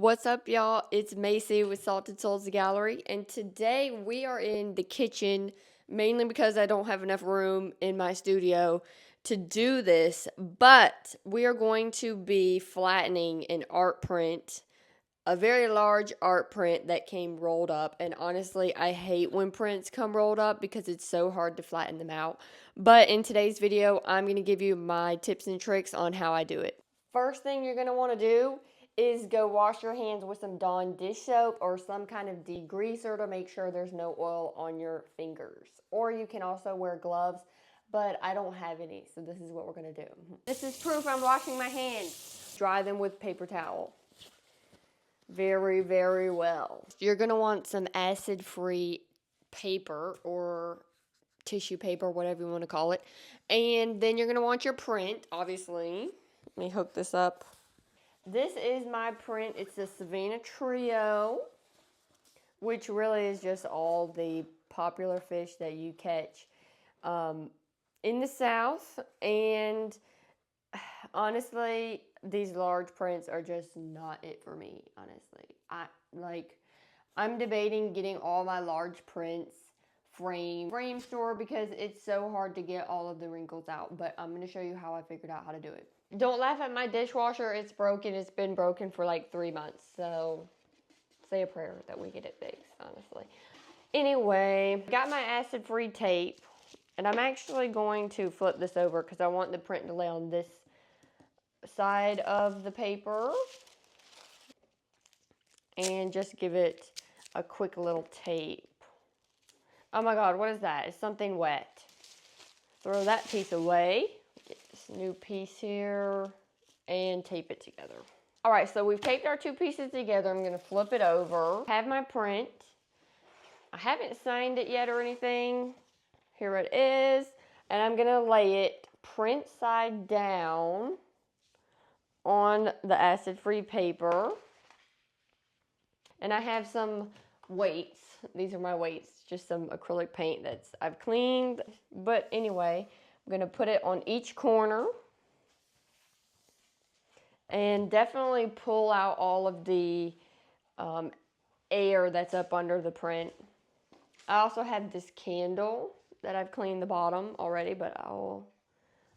What's up, y'all? It's Macy with Salted Souls Gallery, and today we are in the kitchen mainly because I don't have enough room in my studio to do this, but we are going to be flattening an art print, a very large art print that came rolled up. And honestly, I hate when prints come rolled up because it's so hard to flatten them out. But in today's video, I'm going to give you my tips and tricks on how I do it. First thing you're going to want to do is go wash your hands with some Dawn dish soap or some kind of degreaser to make sure there's no oil on your fingers. Or you can also wear gloves, but I don't have any, so this is what we're going to do. This is proof I'm washing my hands. Dry them with paper towel very, very well. You're going to want some acid-free paper or tissue paper, whatever you want to call it. And then you're going to want your print, obviously. Let me hook this up. This is my print. It's the Savannah Trio, which really is just all the popular fish that you catch in the South. And honestly, these large prints are just not it for me, honestly. I'm debating getting all my large prints frame store because it's so hard to get all of the wrinkles out, but I'm going to show you how I figured out how to do it. Don't laugh at my dishwasher. It's broken. It's been broken for like 3 months, so say a prayer that we get it fixed, honestly. Anyway, got my acid-free tape, and I'm actually going to flip this over because I want the print to lay on this side of the paper and just give it a quick little tape. Oh my God, what is that? It's something wet. Throw that piece away. Get this new piece here and tape it together. All right, so we've taped our two pieces together. I'm gonna flip it over. Have my print. I haven't signed it yet or anything. Here it is. And I'm gonna lay it print side down on the acid-free paper. And I have some weights. These are my weights, just some acrylic paint I've cleaned. But anyway, I'm gonna put it on each corner and definitely pull out all of the air that's up under the print. I also have this candle that I've cleaned the bottom already, but I'll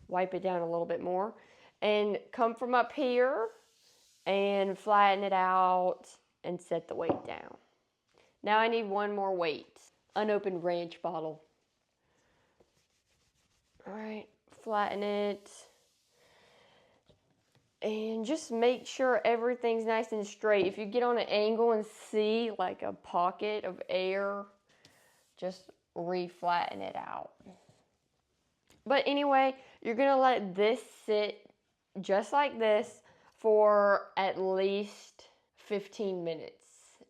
wipe it down a little bit more. And come from up here and flatten it out and set the weight down. Now I need one more weight. Unopened ranch bottle. All right, flatten it. And just make sure everything's nice and straight. If you get on an angle and see like a pocket of air, just re-flatten it out. But anyway, you're gonna let this sit just like this for at least 15 minutes.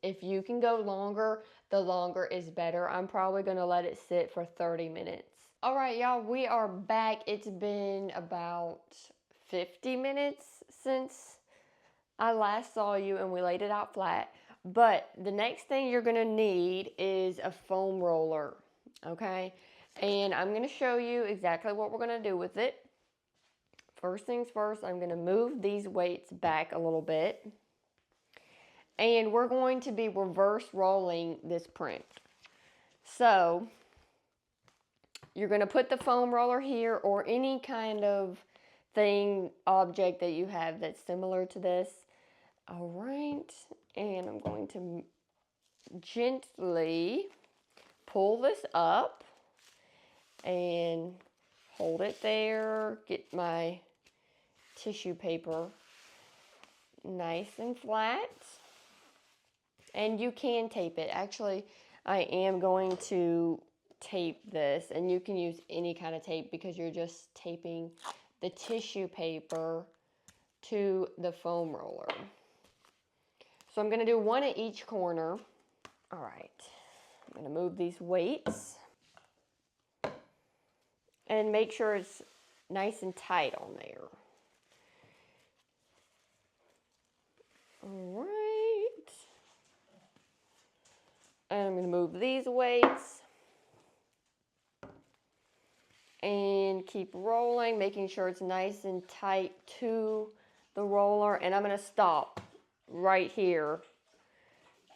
If you can go longer, the longer is better. I'm probably gonna let it sit for 30 minutes. All right, y'all, we are back. It's been about 50 minutes since I last saw you and we laid it out flat. But the next thing you're gonna need is a foam roller, okay? And I'm gonna show you exactly what we're gonna do with it. First things first, I'm gonna move these weights back a little bit. And we're going to be reverse rolling this print. So, you're gonna put the foam roller here or any kind of object that you have that's similar to this. All right, and I'm going to gently pull this up and hold it there. Get my tissue paper nice and flat. And you can tape it. Actually, I am going to tape this, and you can use any kind of tape because you're just taping the tissue paper to the foam roller. So I'm going to do one at each corner. All right, I'm going to move these weights and make sure it's nice and tight on there. All right. And I'm going to move these weights and keep rolling, making sure it's nice and tight to the roller. And I'm going to stop right here.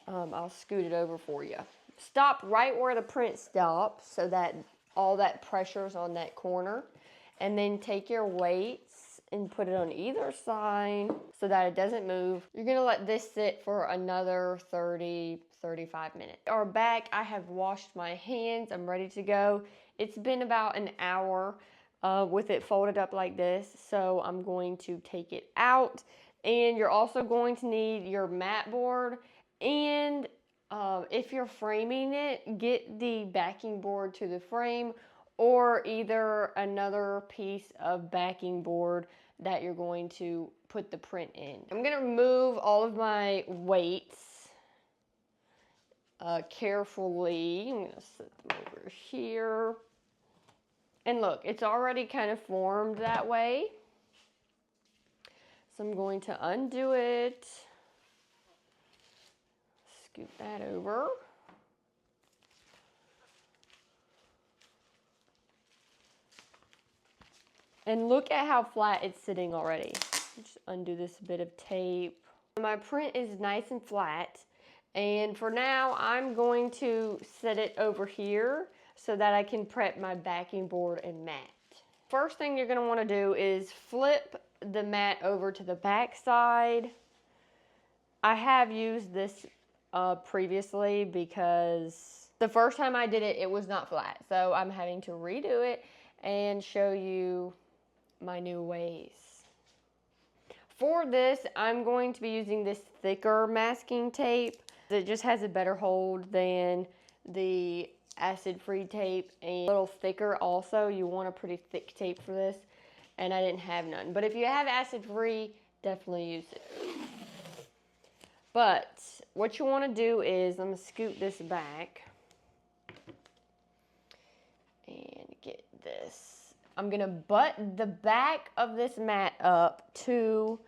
I'll scoot it over for you. Stop right where the print stops so that all that pressure's on that corner. And then take your weights and put it on either side so that it doesn't move. You're gonna let this sit for another 30, 35 minutes. Our back, I have washed my hands. I'm ready to go. It's been about an hour with it folded up like this. So I'm going to take it out. And you're also going to need your mat board. And if you're framing it, get the backing board to the frame or either another piece of backing board that you're going to put the print in. I'm going to remove all of my weights carefully. I'm going to set them over here. And look, it's already kind of formed that way. So I'm going to undo it. Scoot that over. And look at how flat it's sitting already. Just undo this bit of tape. My print is nice and flat. And for now, I'm going to set it over here so that I can prep my backing board and mat. First thing you're gonna wanna do is flip the mat over to the back side. I have used this previously because the first time I did it, it was not flat. So I'm having to redo it and show you my new ways. For this, I'm going to be using this thicker masking tape. It just has a better hold than the acid-free tape, and a little thicker also. You want a pretty thick tape for this, and I didn't have none. But if you have acid-free, definitely use it. But what you want to do is, I'm going to scoot this back and get this. I'm going to butt the back of this mat up to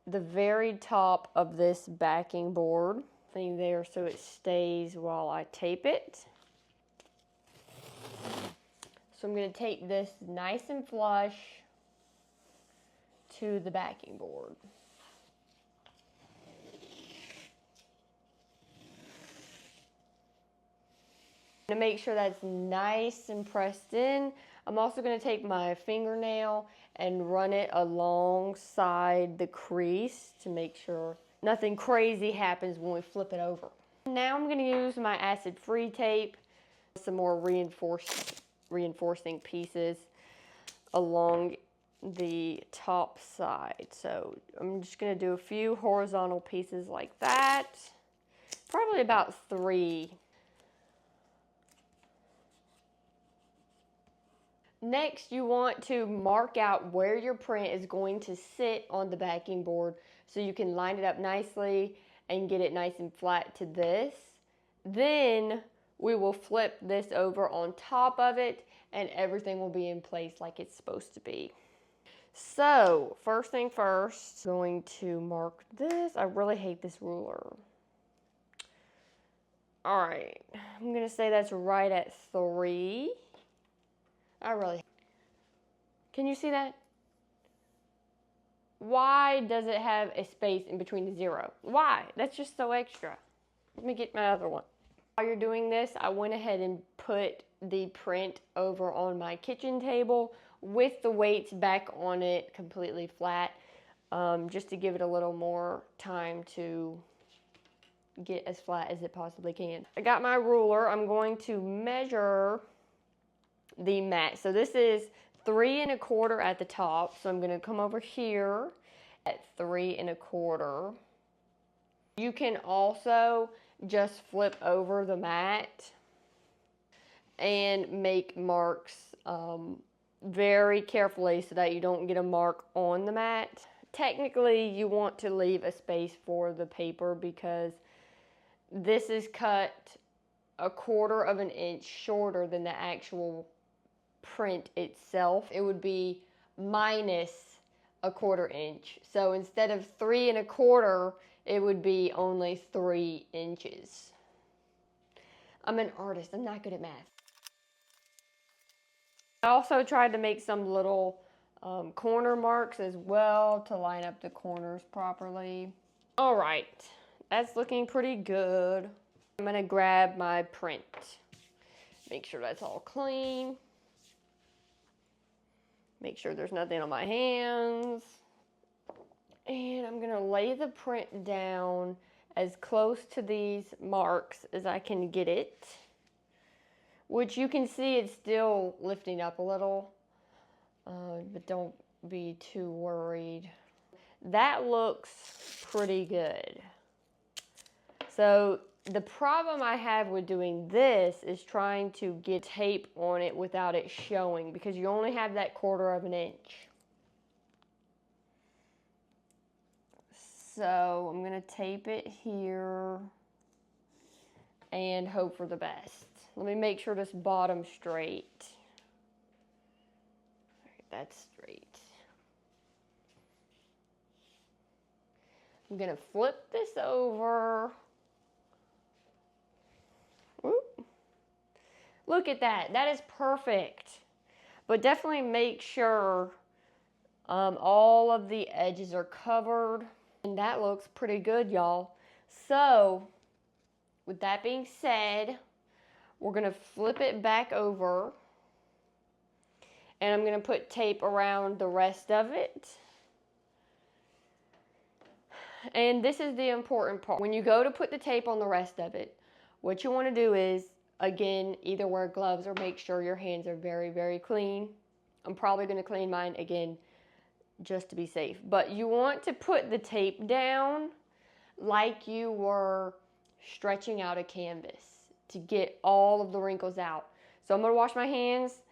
the very top of this backing board thing there so it stays while I tape it. So I'm going to tape this nice and flush to the backing board. To make sure that's nice and pressed in, I'm also going to take my fingernail and run it alongside the crease to make sure nothing crazy happens when we flip it over. Now I'm going to use my acid-free tape, some more reinforcing pieces along the top side. So I'm just going to do a few horizontal pieces like that, probably about 3. Next, you want to mark out where your print is going to sit on the backing board so you can line it up nicely and get it nice and flat to this. Then we will flip this over on top of it and everything will be in place like it's supposed to be. So, first thing first, I'm going to mark this. I really hate this ruler. All right, I'm gonna say that's right at 3. Can you see that? Why does it have a space in between the 0? Why? That's just so extra. Let me get my other one. While you're doing this, I went ahead and put the print over on my kitchen table with the weights back on it completely flat, just to give it a little more time to get as flat as it possibly can. I got my ruler. I'm going to measure the mat. So this is 3 1/4 at the top. So I'm going to come over here at 3 1/4. You can also just flip over the mat and make marks very carefully so that you don't get a mark on the mat. Technically, you want to leave a space for the paper because this is cut 1/4 of an inch shorter than the actual print itself. It would be minus 1/4 inch. So instead of 3 1/4, it would be only 3 inches. I'm an artist. I'm not good at math. I also tried to make some little corner marks as well to line up the corners properly. All right, that's looking pretty good. I'm gonna grab my print. Make sure that's all clean. Make sure there's nothing on my hands. And I'm gonna lay the print down as close to these marks as I can get it. Which you can see it's still lifting up a little, but don't be too worried. That looks pretty good. So the problem I have with doing this is trying to get tape on it without it showing, because you only have that 1/4 of an inch. So I'm gonna tape it here and hope for the best. Let me make sure this bottom's straight. That's straight. I'm gonna flip this over. Whoop. Look at that, that is perfect. But definitely make sure all of the edges are covered. And that looks pretty good, y'all. So, with that being said, we're gonna flip it back over. And I'm gonna put tape around the rest of it. And this is the important part. When you go to put the tape on the rest of it, what you want to do is, again, either wear gloves or make sure your hands are very, very clean. I'm probably going to clean mine again just to be safe. But you want to put the tape down like you were stretching out a canvas to get all of the wrinkles out. So I'm going to wash my hands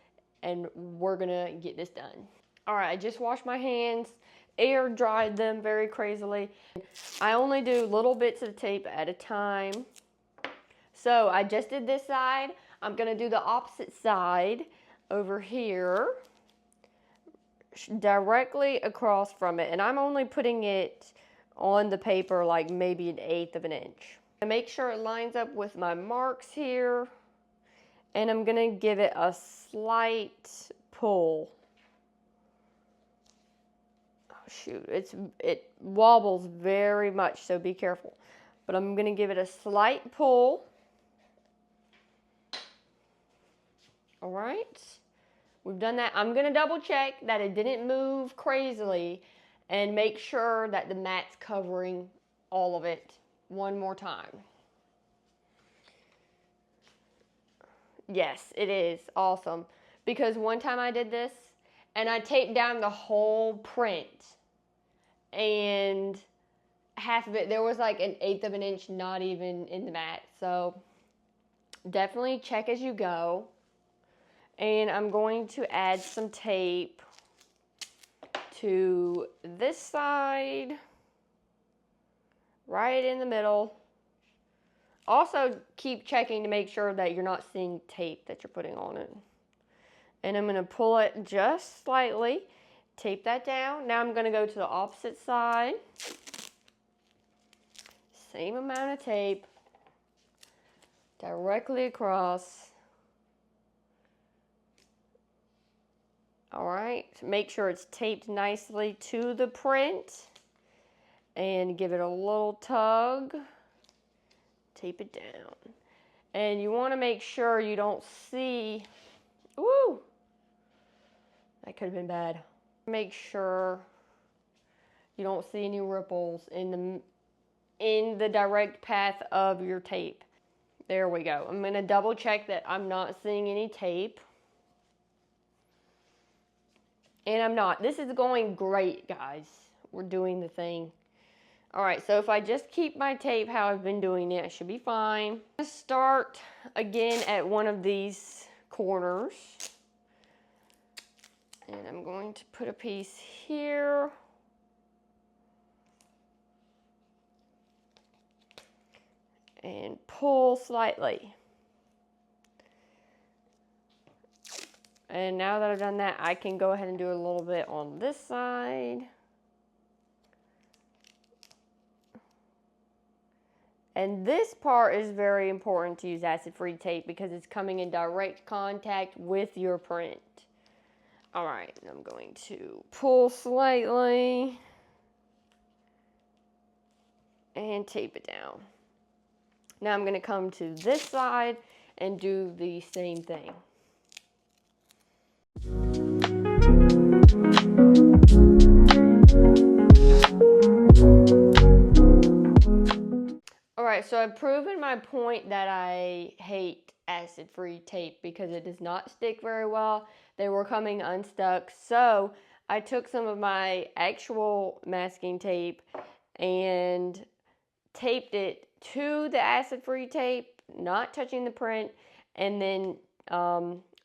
and we're going to get this done. All right, I just washed my hands. Air dried them very crazily. I only do little bits of tape at a time. So I just did this side. I'm gonna do the opposite side over here, directly across from it. And I'm only putting it on the paper like maybe 1/8 of an inch. I make sure it lines up with my marks here. And I'm gonna give it a slight pull. Shoot, it wobbles very much, so be careful. But I'm gonna give it a slight pull. All right, we've done that. I'm gonna double check that it didn't move crazily and make sure that the mat's covering all of it one more time. Yes, it is awesome. Because one time I did this and I taped down the whole print. And half of it, there was like 1/8 of an inch not even in the mat. So definitely check as you go. And I'm going to add some tape to this side, right in the middle. Also keep checking to make sure that you're not seeing tape that you're putting on it. And I'm going to pull it just slightly. Tape that down. Now I'm going to go to the opposite side. Same amount of tape. Directly across. All right. Make sure it's taped nicely to the print. And give it a little tug. Tape it down. And you want to make sure you don't see... Woo! That could have been bad. Make sure you don't see any ripples in the direct path of your tape. There we go. I'm going to double check that I'm not seeing any tape. And I'm not. This is going great, guys. We're doing the thing. All right, so if I just keep my tape how I've been doing it, I should be fine. I'm going to start again at one of these corners. And I'm going to put a piece here. And pull slightly. And now that I've done that, I can go ahead and do a little bit on this side. And this part is very important to use acid-free tape because it's coming in direct contact with your print. All right, I'm going to pull slightly. and tape it down. Now I'm going to come to this side and do the same thing. Alright, so I've proven my point that I hate acid-free tape because it does not stick very well. They were coming unstuck, so I took some of my actual masking tape and taped it to the acid-free tape, not touching the print, and then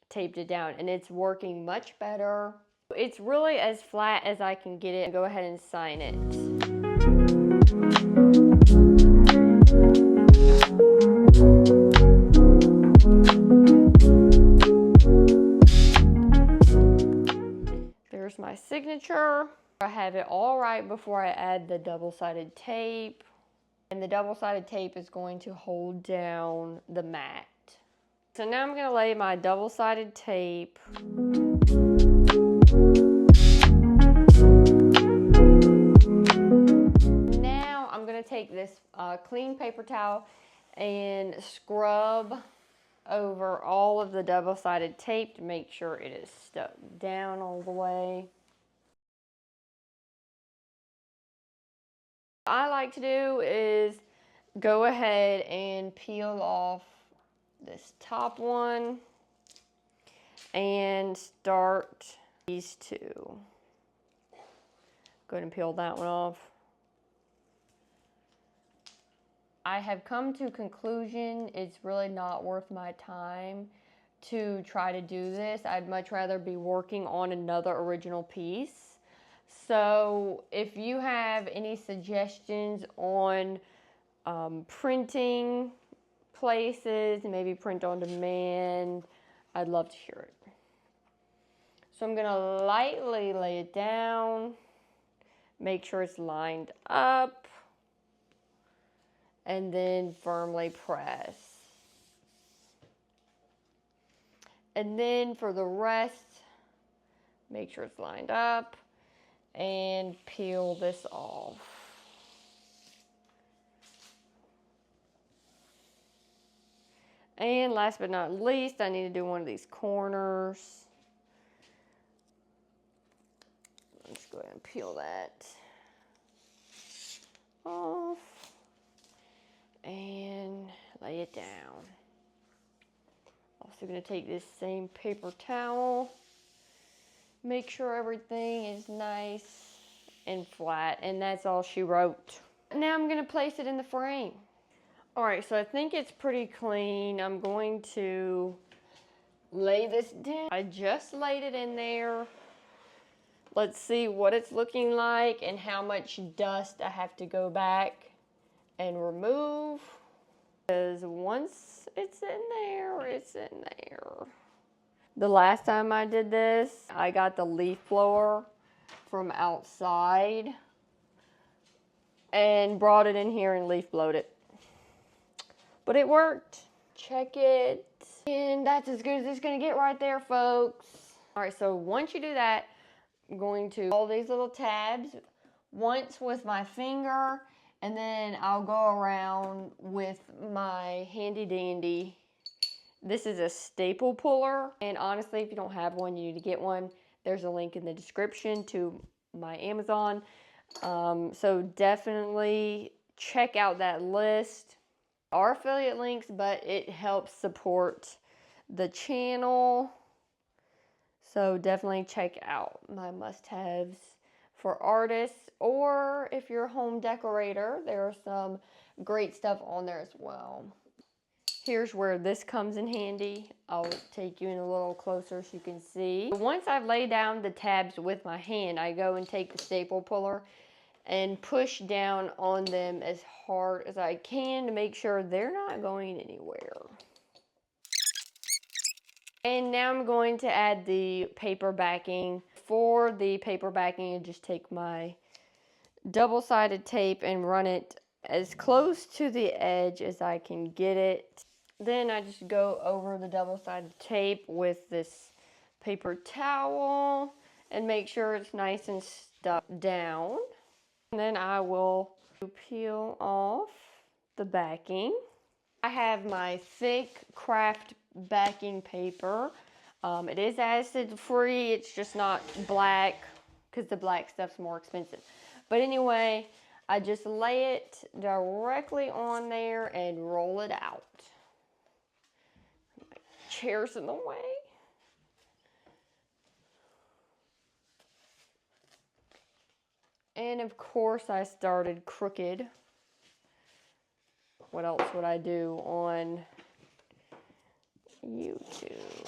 taped it down, and it's working much better. It's really as flat as I can get it. Go ahead and sign it. There's my signature. I have it all right before I add the double-sided tape. And the double-sided tape is going to hold down the mat. So now I'm going to lay my double-sided tape. Now I'm going to take this clean paper towel and scrub over all of the double-sided tape to make sure it is stuck down all the way. What I like to do is go ahead and peel off this top one and start these two. Go ahead and peel that one off. I have come to a conclusion it's really not worth my time to try to do this. I'd much rather be working on another original piece. So if you have any suggestions on printing places, maybe print on demand, I'd love to hear it. So I'm going to lightly lay it down, make sure it's lined up, and then firmly press. And then for the rest, make sure it's lined up and peel this off. And last but not least, I need to do one of these corners. Let's go ahead and peel that off and lay it down. Also going to take this same paper towel, make sure everything is nice and flat, and that's all she wrote. Now I'm going to place it in the frame. Alright, so I think it's pretty clean. I'm going to lay this down. I just laid it in there. Let's see what it's looking like and how much dust I have to go back and remove. Because once it's in there, it's in there. The last time I did this, I got the leaf blower from outside and brought it in here and leaf blowed it. But it worked. Check it. And that's as good as it's going to get right there, folks. Alright, so once you do that, I'm going to all these little tabs once with my finger, and then I'll go around with my handy dandy. This is a staple puller, and honestly, if you don't have one, you need to get one. There's a link in the description to my Amazon. So definitely check out that list. Our affiliate links, but it helps support the channel. So definitely check out my must-haves for artists, or if you're a home decorator, there are some great stuff on there as well. Here's where this comes in handy. I'll take you in a little closer so you can see. Once I've laid down the tabs with my hand, I go and take the staple puller and push down on them as hard as I can to make sure they're not going anywhere. And now I'm going to add the paper backing. For the paper backing, I just take my double-sided tape and run it as close to the edge as I can get it. Then I just go over the double-sided tape with this paper towel and make sure it's nice and stuck down. And then I will Peel off the backing. I have my thick craft backing paper. It is acid free, it's just not black because the black stuff's more expensive. But anyway, I just lay it directly on there and roll it out. My chair's in the way. And of course I started crooked. What else would I do on YouTube?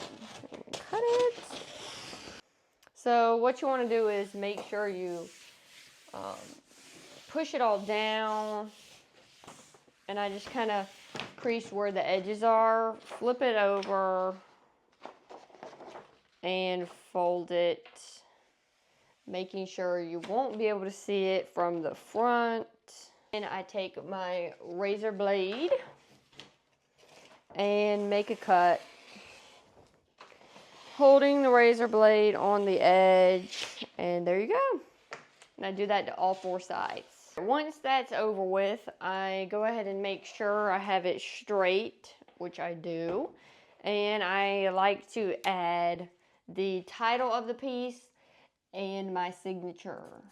Cut it. So what you want to do is make sure you push it all down, and I just kind of crease where the edges are, flip it over, and fold it, making sure you won't be able to see it from the front. And I take my razor blade and make a cut, holding the razor blade on the edge, and there you go. And I do that to all 4 sides. Once that's over with, I go ahead and make sure I have it straight, which I do. And I like to add the title of the piece and my signature.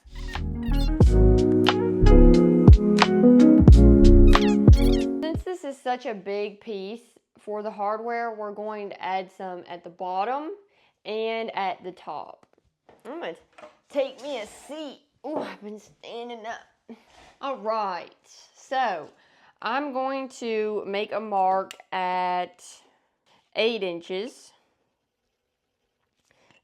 Since this is such a big piece for the hardware, we're going to add some at the bottom and at the top. I'm gonna take me a seat. Ooh, I've been standing up. All right, so I'm going to make a mark at 8 inches.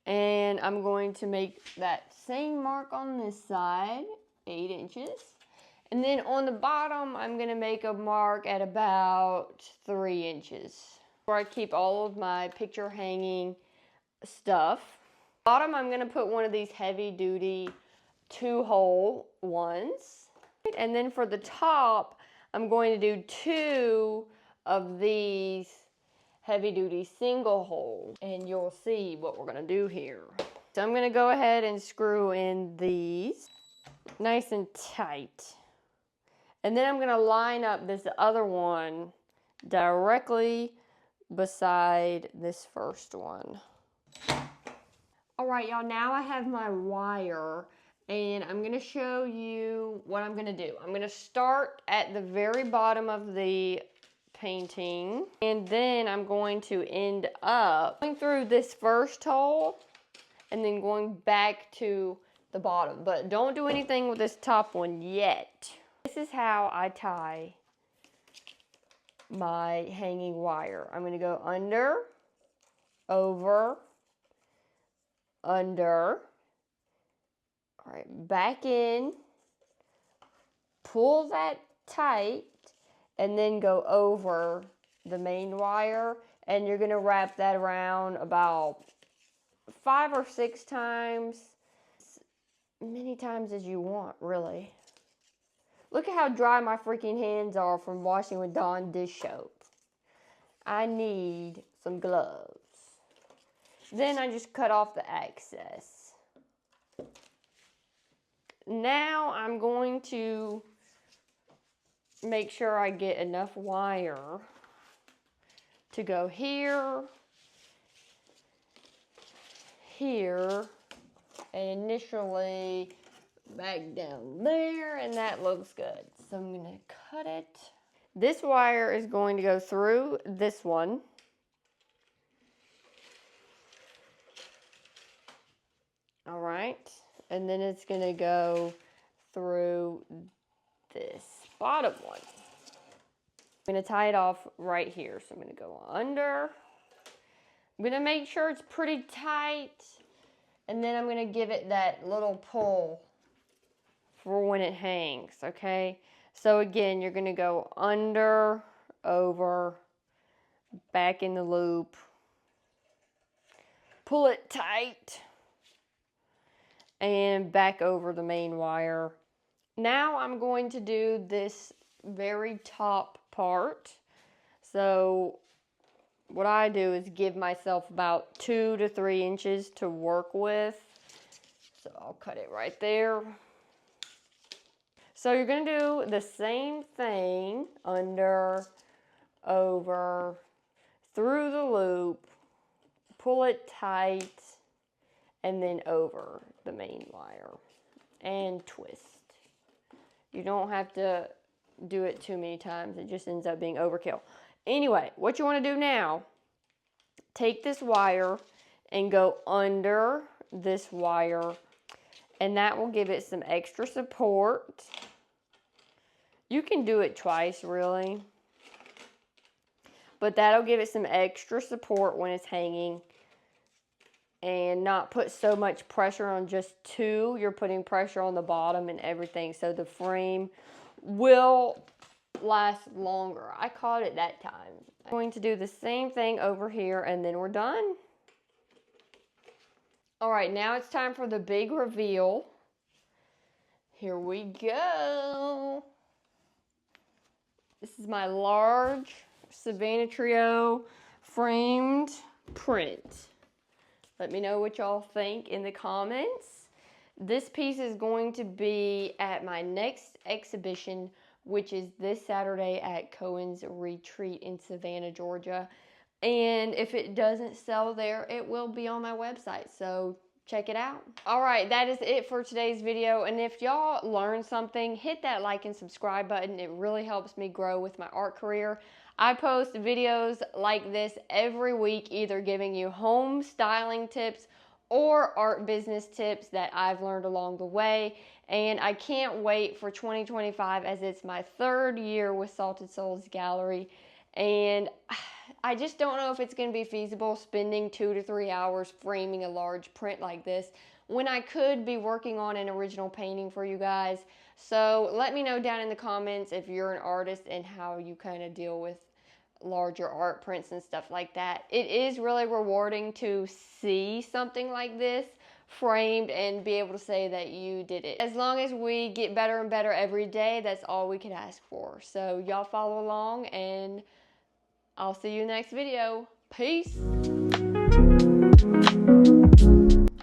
And I'm going to make that same mark on this side, 8 inches. And then on the bottom, I'm going to make a mark at about 3 inches, where I keep all of my picture hanging stuff. Bottom, I'm going to put one of these heavy-duty 2-hole ones. And then for the top, I'm going to do 2 of these heavy-duty single hole, and you'll see what we're going to do here. So I'm going to go ahead and screw in these nice and tight. And then I'm going to line up this other one directly beside this first one. All right, y'all, now I have my wire, and I'm going to show you what I'm going to do. I'm going to start at the very bottom of the painting, and then I'm going to end up going through this first hole and then going back to the bottom. But don't do anything with this top one yet. This is how I tie my hanging wire. I'm going to go under, over, under, all right, back in, pull that tight, and then go over the main wire, and you're going to wrap that around about 5 or 6 times, as many times as you want, really. Look at how dry my freaking hands are from washing with Dawn dish soap. I need some gloves. Then I just cut off the excess. Now I'm going to make sure I get enough wire to go here, here, and initially back down there, and that looks good. So I'm going to cut it. This wire is going to go through this one. All right, and then it's going to go through this bottom one. I'm going to tie it off right here. So I'm going to go under. I'm going to make sure it's pretty tight, and then I'm going to give it that little pull for when it hangs, okay? So again, you're going to go under, over, back in the loop, pull it tight, and back over the main wire. Now I'm going to do this very top part. So what I do is give myself about 2 to 3 inches to work with. So I'll cut it right there. So you're going to do the same thing, under, over, through the loop, pull it tight, and then over the main wire, and twist. You don't have to do it too many times. It just ends up being overkill. Anyway, what you want to do now, take this wire and go under this wire, and that will give it some extra support. You can do it twice, really, but that'll give it some extra support when it's hanging, and not put so much pressure on just two. You're putting pressure on the bottom and everything, so the frame will last longer. I caught it that time. I'm going to do the same thing over here, and then we're done. All right, now it's time for the big reveal. Here we go. This is my large Savannah Trio framed print. Let me know what y'all think in the comments. This piece is going to be at my next exhibition, which is this Saturday at Cohen's Retreat in Savannah, Georgia. And if it doesn't sell there, it will be on my website, so check it out. All right, that is it for today's video. And if y'all learned something, hit that like and subscribe button. It really helps me grow with my art career. I post videos like this every week, either giving you home styling tips or art business tips that I've learned along the way. And I can't wait for 2025, as it's my 3rd year with Salted Souls Gallery. And I just don't know if it's going to be feasible spending 2 to 3 hours framing a large print like this when I could be working on an original painting for you guys. So let me know down in the comments if you're an artist and how you kind of deal with larger art prints and stuff like that. It is really rewarding to see something like this framed and be able to say that you did it. As long as we get better and better every day, that's all we can ask for. So y'all follow along, and I'll see you next video. Peace.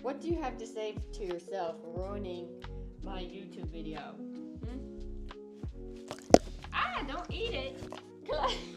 What do you have to say to yourself for ruining my YouTube video? Ah, don't eat it.